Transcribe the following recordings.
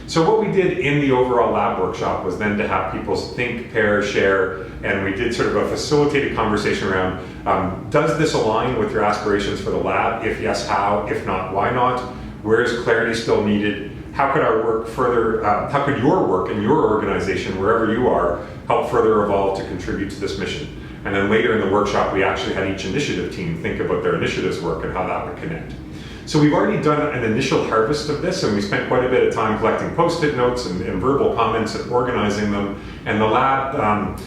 So what we did in the overall lab workshop was then to have people think, pair, share, and we did sort of a facilitated conversation around, does this align with your aspirations for the lab? If yes, how? If not, why not? Where is clarity still needed? How could our work further, how could your work and your organization, wherever you are, help further evolve to contribute to this mission? And then later in the workshop, we actually had each initiative team think about their initiatives work and how that would connect. So we've already done an initial harvest of this, and we spent quite a bit of time collecting post-it notes and verbal comments and organizing them. And the lab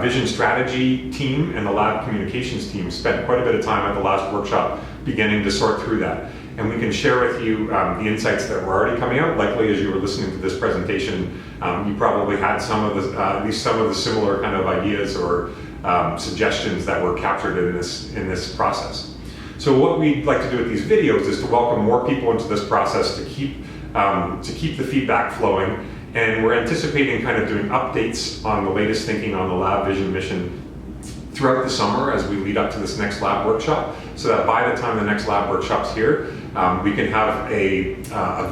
vision strategy team and the lab communications team spent quite a bit of time at the last workshop beginning to sort through that. And we can share with you the insights that were already coming out. Likely, as you were listening to this presentation, you probably had some of the, at least some of the similar kind of ideas or suggestions that were captured in this process. So what we'd like to do with these videos is to welcome more people into this process to keep the feedback flowing. And we're anticipating kind of doing updates on the latest thinking on the lab vision mission throughout the summer as we lead up to this next lab workshop, so that by the time the next lab workshop's here, we can have a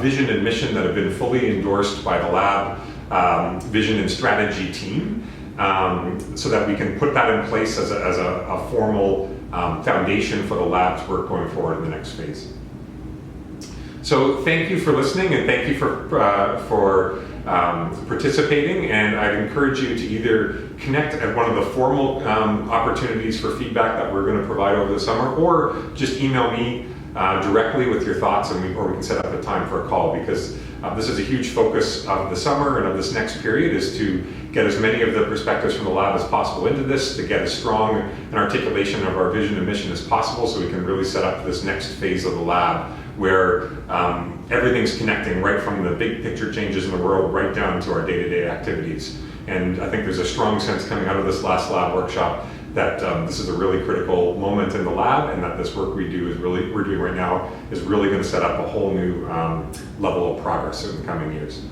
vision and mission that have been fully endorsed by the lab vision and strategy team, so that we can put that in place as a formal foundation for the lab's work going forward in the next phase. So thank you for listening, and thank you for participating, and I'd encourage you to either connect at one of the formal opportunities for feedback that we're going to provide over the summer, or just email me directly with your thoughts, and or we can set up a time for a call, because this is a huge focus of the summer and of this next period, is to get as many of the perspectives from the lab as possible into this, to get as strong an articulation of our vision and mission as possible, so we can really set up this next phase of the lab where everything's connecting, right from the big picture changes in the world right down to our day-to-day activities. And I think there's a strong sense coming out of this last lab workshop that this is a really critical moment in the lab, and that this work we're doing right now is really going to set up a whole new level of progress in the coming years.